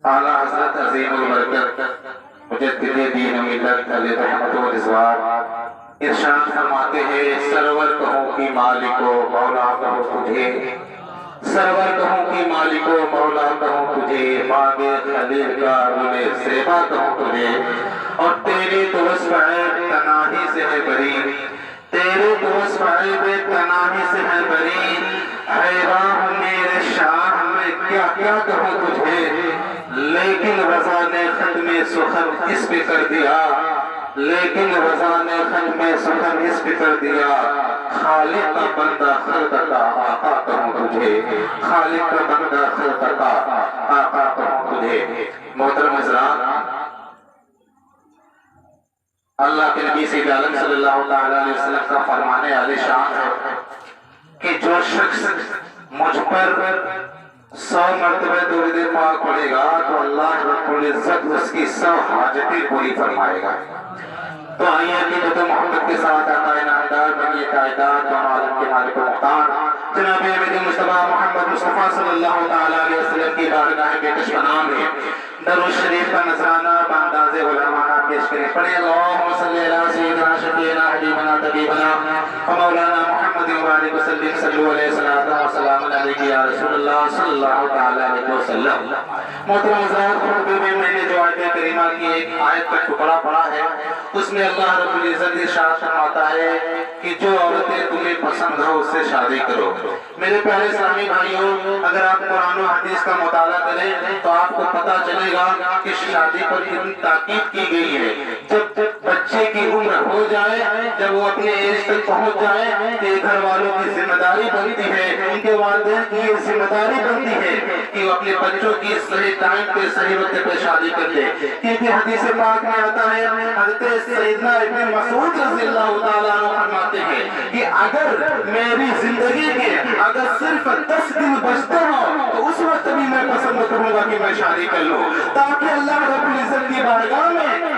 اعلیٰ حضرت عظیم البرکت مجدد دین و ملت علی رحمت و رضوان ارشاد فرماتے ہیں، سرور کہوں کی مالک و مولا کہوں تجھے، سرور کہوں کی مالک و مولا کہوں تجھے، باغ خلیل کا گل زیبا کہوں تجھے، اور تیری تو وصف عیب تناہی سے ہے بری، تیرے تو وصف عیب تناہی سے ہے بری، حیران میرے شاہ میں کیا کیا کہوں تجھے، لیکن رضا نے ختم سخن اس پہ کر دیا، لیکن رضا نے ختم سخن اس پہ کر دیا، خالق کا بندہ خلق کا آقا کہوں تجھے، خالق کا بندہ خلق کا آقا کہوں تجھے۔ محترم حضرات، اللہ کے نبی سید عالم صلی اللہ علیہ وسلم کا فرمان عالی شان ہے کہ جو شخص مجھ پر 100 مرتبہ درود پاک پڑھے گا تو اللہ رب العزت اس کی 100 حاجتیں پوری فرمائے گا۔ تو آئیے کہ جو محمد کے ساتھ آقا انعامدار بنی کائنات و عالم کے مالک و مختار جناب احمد مصطفیٰ محمد مصطفیٰ صلی اللہ علیہ وسلم کی بارگاہ بے کشمنام میں درود شریف کا نذرانہ بانداز علمانہ پیش کریں۔ پڑھیں اللہم صلی علی سیدنا شفیعنا حبیبنا طبیبنا و مولانا محمد مبارک وسلم صلو علیہ الصلوۃ والسلام علیک یا رسول اللہ صلی اللہ علیہ وسلم۔ محترم حضرات، خطبے میں نے جو آیت کریمہ کی ایک آیت کا ٹکڑا پڑھا ہے، اس میں اللہ رب العزت ارشاد فرماتا ہے کہ جو عورتیں تمہیں پسند ہو اس سے شادی کرو۔ میرے پیارے اسلامی بھائیوں، اگر آپ قرآن و حدیث کا مطالعہ کریں تو آپ کو پتہ چلے گا کہ شادی پر کتنی تاکید کی گئی ہے۔ جب بچے کی عمر ہو جائے، جب وہ اپنے ایج تک پہنچ جائے تو گھر والوں کی ذمہ داری بنتی ہے، ان کے والدین کی یہ ذمہ داری بنتی ہے کہ وہ اپنے بچوں کی صحیح ٹائم پہ صحیح وقت پہ شادی کر دے۔ کیونکہ حدیث پاک میں آتا ہے، حضرت سیدنا ابن مسعود رضی اللہ تعالیٰ عنہ فرماتے ہیں کہ اگر میری زندگی کے اگر صرف 10 دن بچتے ہوں تو اس وقت بھی میں پسند کروں گا کہ میں شادی کر لوں، تاکہ اللہ رب العزت کی بارگاہ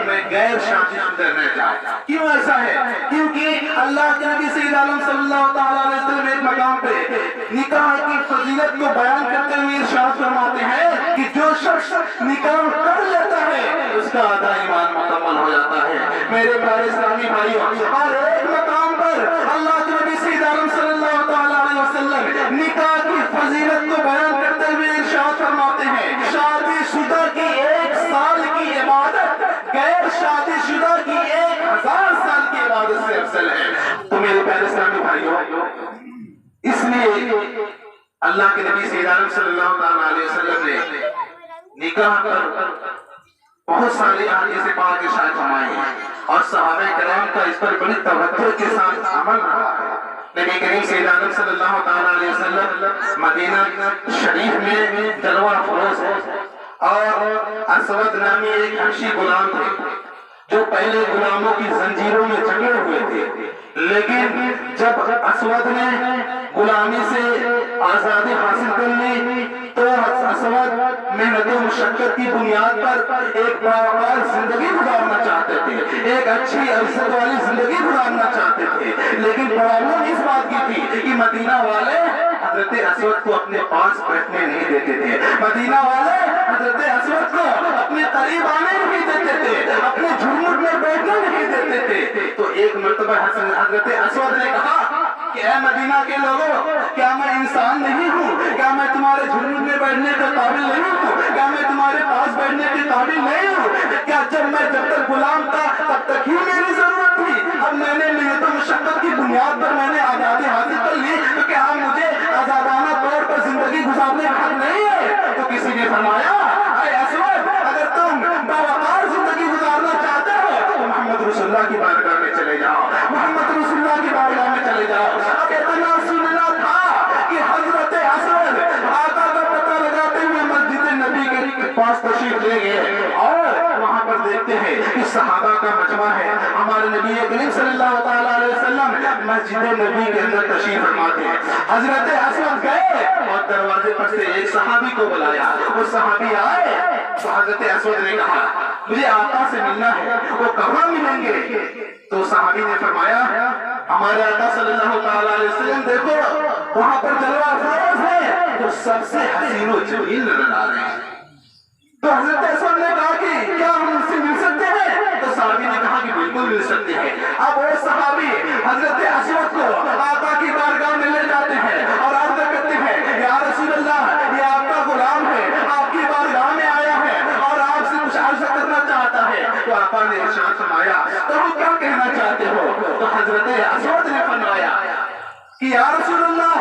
میں غیر شادی شدہ نہ جاؤں۔ کیوں ایسا ہے؟ کیونکہ اللہ کے نبی سید عالم صلی اللہ تعالیٰ علیہ وسلم ایک مقام پہ نکاح کی فضیلت کو بیان کرتے ہوئے ارشاد فرماتے ہیں کہ جو شخص نکاح کر لیتا ہے اس کا آدھا ایمان مکمل ہو جاتا ہے۔ میرے پیارے اسلامی بھائیوں، اور ایک مقام پر اللہ کے نبی سید عالم صلی اللہ تعالیٰ علیہ وسلم نکاح کی فضیلت کو بیان کرتے ہوئے ارشاد فرماتے ہیں، شادی شدہ کی 1 سال کی عبادت غیر شادی شدہ کی 1000 سال کی عبادت سے افضل ہے۔ تو میرے پیارے اسلامی بھائیوں، اس لیے اللہ کے نبی سید عالم صلی اللہ علیہ وسلم نے نکاح پر بہت ساری احادیث پاک ارشاد فرمائی ہیں، اور صحابہ کرام کا اس پر بڑی توجہ کے ساتھ عمل رہا ہے۔ نبی کریم سید عالم صلی اللہ علیہ وسلم مدینہ شریف میں جلوہ افروز ہے، اور اسود نامی ایک حبشی غلام تھے جو پہلے غلاموں کی زنجیروں میں جکڑے ہوئے تھے، لیکن جب اسود نے غلامی سے آزادی حاصل کر لی تو اسود محنت و مشقت کی بنیاد پر ایک باوقار زندگی گزارنا چاہتے تھے، ایک اچھی عزت والی زندگی گزارنا چاہتے تھے، لیکن پرابلم اس بات کی تھی کہ مدینہ والے حضرت اسود کو اپنے پاس بیٹھنے نہیں دیتے تھے، مدینہ والے حضرت اسود کو اپنے قریب آنے نہیں دیتے تھے، اپنے جھرمٹ میں بیٹھنے نہیں دیتے تھے۔ تو ایک مرتبہ حضرت اسود نے کہا کہ اے مدینہ کے لوگوں، کیا میں انسان نہیں ہوں؟ کیا میں تمہارے جھرمٹ میں بیٹھنے کے قابل نہیں ہوں؟ کیا میں تمہارے پاس بیٹھنے کے قابل نہیں ہوں؟ کیا جب تک غلام تھا تب تک ہی میری ضرورت تھی؟ اب میں نے محنت و مشقت کی بنیاد پر میں نے آزادی حاصل کر لی، تو کیا مجھے آزادانہ طور پر زندگی گزارنے کا حق نہیں ہے؟ تو کسی نے فرمایا، اے اسود، اگر تم باوقار زندگی گزارنا چاہتے ہو تو محمد رسول اللہ کی بارگاہ میں چلے جاؤ، محمد رسول اللہ کی بارگاہ میں چلے جاؤ۔ اب اتنا سننا تھا کہ حضرت اسود آقا کا پتہ لگاتے ہوئے مسجد نبی کے پاس تشریف لے گئے، اور وہاں پر دیکھتے ہیں کہ صحابہ کا مجمع ہے۔ ہمارے نبی کریم صلی اللہ تعالیٰ علیہ وسلم مسجد نبی کے اندر تشریف فرماتے ہیں۔ حضرت اسود گئے اور دروازے پر سے ایک صحابی کو بلایا، وہ صحابی آئے تو حضرت اسود نے کہا مجھے آقا سے ملنا ہے، وہ کہاں ملیں گے؟ تو صحابی نے فرمایا ہمارے آقا صلی اللہ تعالیٰ علیہ وسلم دیکھو وہاں پر جلوہ افروز ہے، جو سب سے حسین و جمیل نظر آ رہے ہیں۔ تو حضرت اسود نے کہا کہ کیا ہم ان سے مل سکتے ہیں؟ تو صحابی نے کہا کہ بالکل مل سکتے ہیں۔ اب وہ صحابی حضرت اسود کو آقا کی بارگاہ میں لے جاتے ہیں اور عرض کرتے ہیں یا رسول اللہ، یہ آپ کا غلام ہے، آپ کی بارگاہ میں آیا ہے اور آپ سے کچھ عرض کرنا چاہتا ہے۔ تو آقا نے ارشاد فرمایا تو کیا کہنا چاہتے ہو؟ تو حضرت اسود نے فرمایا کہ یا رسول اللہ،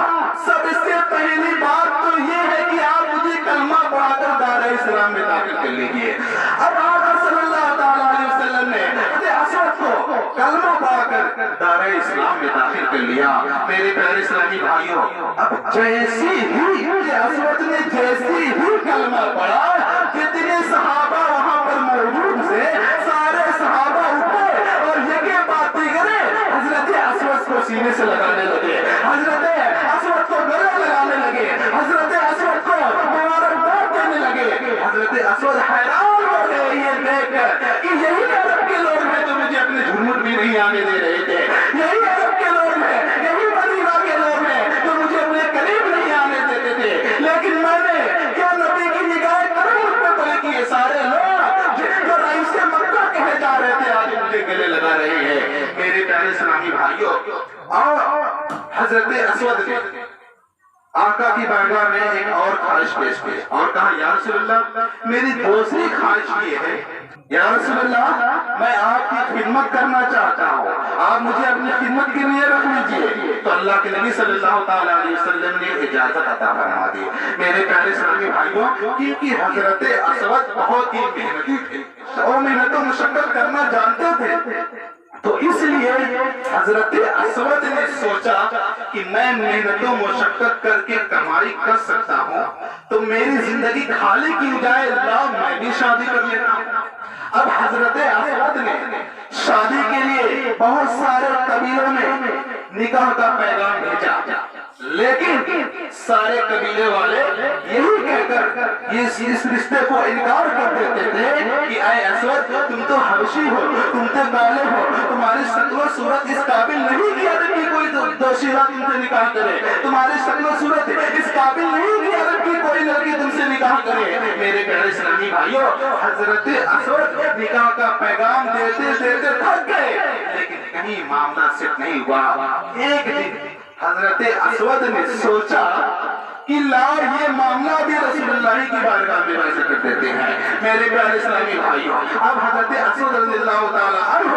سب سے پہلی بات تو یہ ہے کہ آپ مجھے کلمہ پڑھا کر دار اسلام میں داخل کر لیجیے۔ اب آقا صلی اللہ تعالیٰ علیہ وسلم نے حضرت اسود کو کلمہ پڑھا کر دار اسلام میں داخل کر لیا۔ میرے پیارے اسلامی بھائیوں، اب جیسی ہی اسود نے جیسی ہی کلمہ پڑھا، جتنے صحابہ وہاں پر موجود تھے سارے صحابہ اٹھے اور یکے بات دیگرے حضرت اسود کو سینے سے لگانے لگے، حضرت اسود کو گلے لگانے لگے، حضرت اسود کو مبارکباد دینے لگے۔ حضرت اسود حیران ہو گئے یہ دیکھ کر کہ یہی عرب کے لوگ ہیں جو مجھے اپنے جھرمٹ بھی نہیں آنے دے رہے تھے، یہی عرب کے لوگ ہیں، یہی مدینہ کے لوگ ہیں جو مجھے اپنے قریب نہیں آنے دیتے تھے، لیکن میں نے کیا نبی کی نگاہ کرم ان پہ پڑے کہ یہ سارے لوگ جو رئیس مکہ کہے جا رہے تھے آج مجھے گلے لگا رہے ہیں۔ میرے پیارے اسلامی بھائیوں، اور حضرت اسود نے آقا کی بارگاہ میں ایک اور خواہش پیش کی اور کہا یا رسول اللہ، میری دوسری خواہش یہ ہے، یا رسول اللہ میں آپ کی خدمت کرنا چاہتا ہوں، آپ مجھے اپنی خدمت کے لیے رکھ لیجئے۔ تو اللہ کے نبی صلی اللہ تعالیٰ علیہ وسلم نے اجازت عطا فرما دی۔ میرے پیارے اسلامی بھائیوں، کیونکہ حضرت اسود بہت ہی محنتی تھے اور محنت و مشقت کرنا جانتے تھے، تو اس لیے حضرت اسود نے سوچا کہ میں محنت و مشقت کر کے کمائی کر سکتا ہوں تو میری زندگی خالی کیوں جائے، لا میں بھی شادی کر لیتا ہوں۔ اب حضرت اسود نے شادی کے لیے بہت سارے قبیلوں میں نکاح کا پیغام بھیجا، لیکن سارے قبیلے والے یہی کہہ کر اس رشتے کو انکار کر دیتے تھے کہ اے اسود، تم تو حبشی ہو، تم تو کالے ہو، تمہاری شکل و صورت اس قابل نہیں کہ عرب کی کوئی دوشیزہ تم سے نکاح کرے، تمہاری شکل و صورت اس قابل نہیں کہ عرب کی کوئی لڑکی تم سے نکاح کرے۔ میرے پیارے اسلامی بھائیوں، حضرت اسود نکاح کا پیغام دیتے دیتے تھک گئے، لیکن کہیں معاملہ صرف نہیں ہوا۔ ایک دن حضرت اسود نے سوچا کہ لا یہ معاملہ بھی رسول اللہ کی بارگاہ میں عرض کر دیتے ہیں۔ میرے پیارے اسلامی بھائیوں، اب حضرت اسود رضی اللہ تعالیٰ عنہ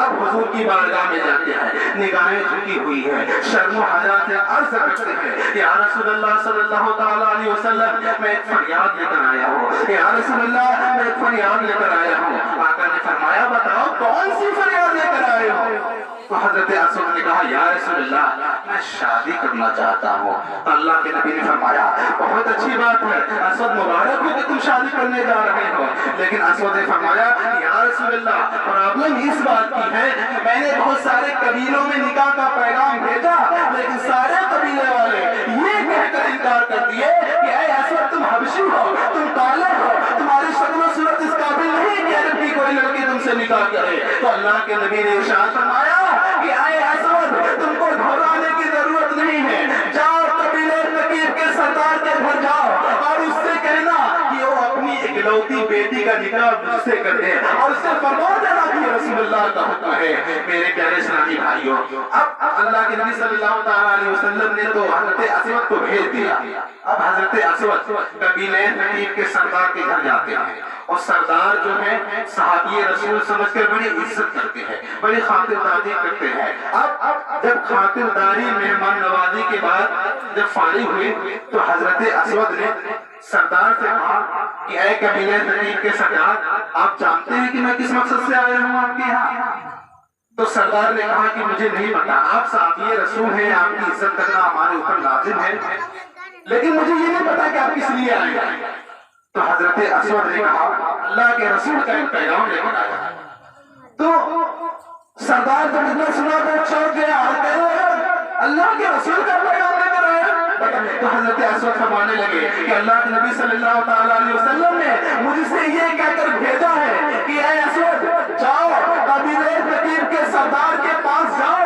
اب حضور کی بارگاہ میں جاتے ہیں، نگاہیں جھکی ہوئی ہیں، شرم و حیا سے عرض کرتے ہیں یا رسول اللہ صلی اللہ تعالیٰ علیہ وسلم، میں ایک فریاد لے کر آیا ہوں، یا رسول اللہ میں ایک فریاد لے کر آیا ہوں۔ آقا نے فرمایا بتاؤ کون سی فریاد لے کر آئے ہو؟ تو حضرت اسود نے کہا یا رسول اللہ میں شادی کرنا چاہتا ہوں۔ اللہ کے نبی نے فرمایا بہت اچھی بات ہے، اسود مبارک ہو کہ تم شادی کرنے جا رہے ہو، لیکن اسود نے فرمایا یا رسول اللہ پرابلم اس بات کی ہے میں نے بہت سارے قبیلوں میں نکاح کا پیغام بھیجا، لیکن سارے قبیلے والے یہ کہہ کر انکار کر دیے کہ اے اسود تم حبشی ہو، تم کالے ہو، تمہاری شکل و صورت اس قابل نہیں کہ عرب کی کوئی لڑکی تم سے نکاح کرے۔ تو اللہ کے نبی نے ارشاد فرمایا کہ اے اسود تم کو گھبرانے کی ضرورت نہیں ہے، جاؤ قبیلے ثقیف کے سردار کے گھر جاؤ اور اس سے کہنا کہ وہ اپنی اکلوتی بیٹی کا نکاح مجھ سے کر دے اور اس سے فرما دینا کہ رسول اللہ کا حکم ہے۔ میرے پیارے اسلامی بھائیوں، اب اللہ کے نبی صلی اللہ تعالیٰ علیہ وسلم نے تو حضرت اسود کو بھیج دیا۔ اب حضرت اسود قبیلے ثقیف کے سردار کے گھر جاتے ہیں اور سردار جو ہے صحابی رسول سمجھ کر بڑی عزت کرتے ہیں، بڑی خاطرداری کرتے ہیں۔ اب جب خاطرداری مہمان نوازی کے بعد جب فارغ ہوئی تو حضرت اسود نے سردار سے کہا کہ اے قبیلے ثقیف کے سردار، آپ جانتے ہیں کہ میں کس مقصد سے آیا ہوں آپ کے یہاں؟ تو سردار نے کہا کہ مجھے نہیں پتا، آپ صحابی رسول ہیں، آپ کی عزت کرنا ہمارے اوپر لازم ہے، لیکن مجھے یہ نہیں پتا کہ آپ کس لیے آئے ہیں۔ تو حضرت اسود نے کہا اللہ کے رسول کا ایک پیغام لے کر آیا۔ تو سردار جب اتنا سنا تو چوک گیا اور کہا اللہ کے رسول کا پیغام لے کر آیا۔ تو حضرت اسود فرمانے لگے کہ اللہ کے نبی صلی اللہ تعالیٰ علیہ وسلم نے مجھ سے یہ کہہ کر بھیجا ہے کہ اے اسود جاؤ قبیلے ثقیف کے سردار کے پاس جاؤ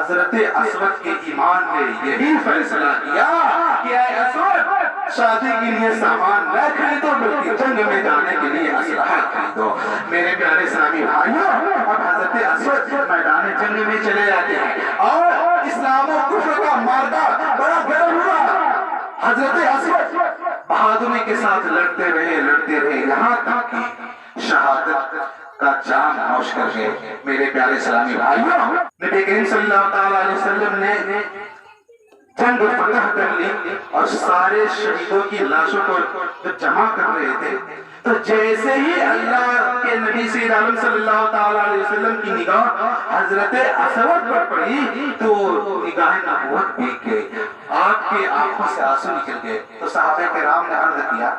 حضرت اسود کے ایمان نے یہی فیصلہ کیا کہ اے اسود شادی کے لیے سامان نہ خریدو بلکہ جنگ میں جانے کے لیے اسلحہ خریدو۔ میرے پیارے اسلامی بھائیوں، اب حضرت اسود میدان جنگ میں چلے جاتے ہیں اور اسلام و کفر کا مارکا بڑا گرم ہوا۔ حضرت اسود بہادری کے ساتھ لڑتے رہے یہاں تک کہ شہادت کا جام نوش کر گئے۔ میرے پیارے اسلامی بھائیوں، نبی کریم صلی اللہ علیہ وسلم نے جنگ فتح کر لی اور سارے شہیدوں کی لاشوں کو جمع کر رہے تھے، تو جیسے ہی اللہ کے نبی سید عالم صلی اللہ علیہ وسلم کی نگاہ حضرت اسود پر پڑی تو نگاہ نبوت بھیگ گئی، آپ کی آنکھوں سے آنسو نکل گئے۔ تو صحابہ کرام نے عرض کیا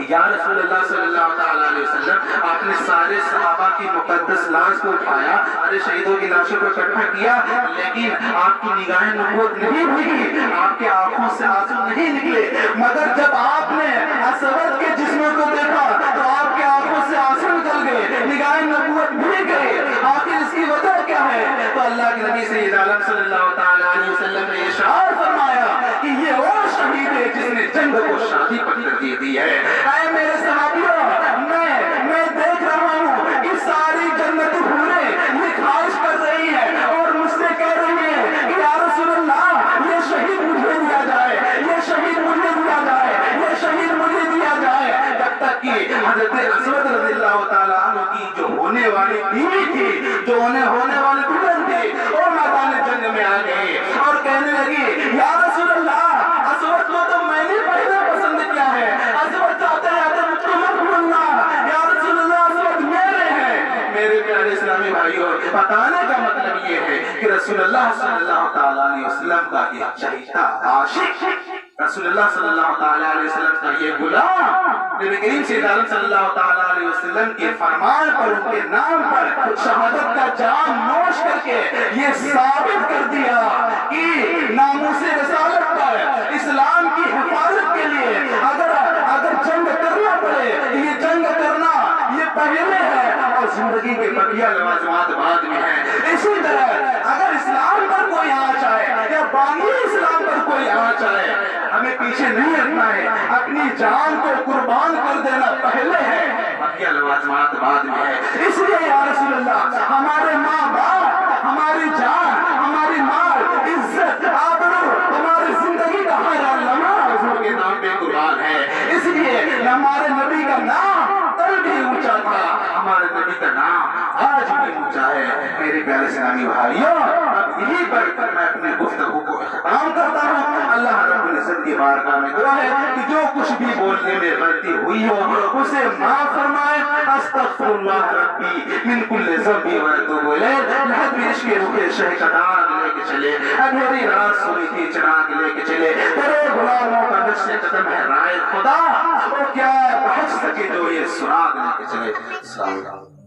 یا رسول اللہ صلی اللہ علیہ وسلم، آپ نے سارے صحابہ کی مقدس لاش کو اٹھایا، سارے شہیدوں کی لاشوں کو اکٹھا کیا، لیکن آپ کی نگاہ نبوت نہیں بھیگی، آپ کے آنکھوں سے آنسو نہیں نکلے، مگر جب آپ نے اسود کے جسموں کو دیکھا تو آپ کے آنکھوں سے آنسو نکل گئے، نگاہ نبوت بھیگ گئے۔ آخر اس کی وجہ کیا ہے؟ تو اللہ کے نبی سید عالم صلی اللہ علیہ وسلم نے ارشاد فرمایا کہ یہ وہ شہید ہے جس نے جنگ کو شادی پر ترجیح دی ہے۔ اے میرے صحابیوں، میں دیکھ رہا ہوں کہ ساری جنتی حوریں یہ خواہش کر رہی ہیں اور مجھ سے کہہ رہی ہیں کہ یا رسول اللہ یہ شہید مجھے دیا جائے، یہ شہید مجھے دیا جائے، یہ شہید مجھے دیا جائے، جب تک کہ حضرت اسود رضی اللہ تعالیٰ عنہ کی جو ہونے والی بیوی تھی، جو انہیں ہونے والی دلہن تھی، وہ میدان جنگ میں آ گئی اور کہنے لگی یا رسول اللہ اسود کو تو میں نے پہلے پسند کیا ہے، اسود چاہتے ہیں مجھ کو مت بھولنا، یا رسول اللہ اسود میرے ہیں۔ میرے پیارے اسلامی بھائیوں، بتانے کا مطلب یہ ہے کہ رسول اللہ صلی اللہ علیہ وسلم کا یہ چہیتا عاشق، رسول اللہ صلی اللہ علیہ وسلم کا یہ غلام نبی کریم صلی اللہ علیہ وسلم کے فرمان پر، ان کے نام پر شہادت کا جام نوش کر کے یہ ثابت کر دیا کہ ناموس رسالت پر اسلام کی حفاظت کے لیے اگر جنگ کرنا پڑے، یہ جنگ کرنا یہ پہلے ہے اور زندگی کے بقیہ لوازمات بعد میں ہیں۔ اسی طرح اگر اسلام پر کوئی آنچ آئے یا باقی اسلام پر کوئی آنچ آئے، ہمیں پیچھے نہیں ہٹنا ہے، اپنی جان کو قربان کر دینا پہلے ہے، بقیہ لوازمات بعد میں ہے۔ اس لیے یا رسول اللہ ہمارے ماں باپ، ہماری جان، ہماری مال، عزت، آبرو، ہماری زندگی کا ہر لمحہ حضور کے نام پہ قربان ہے۔ اس لیے ہمارے نبی کا نام کل بھی اونچا تھا، ہمارے نبی کا نام آج بھی اونچا ہے۔ میرے پیارے اسلامی بھائیوں، اب یہی پڑھ کر میں اپنے گفتگو کو اختتام کرتا ہوں۔ اللہ رب العزت کی بارگاہ میں دعا ہے کہ جو کچھ بھی بولنے میں غلطی ہوئی ہو اسے معاف فرمائے۔ استغفر اللہ ربی من کل ذنب و اتوب الیہ۔ لحد میں عشق روح شہ کا داغ لے کے چلے، اندھیری رات سوئی تھی چراغ لے کے چلے، تیرے غلاموں کا نقش قدم ہے رائے خدا، وہ کیا بحث سکے جو یہ سراغ لے کے چلے۔ السلام علیکم۔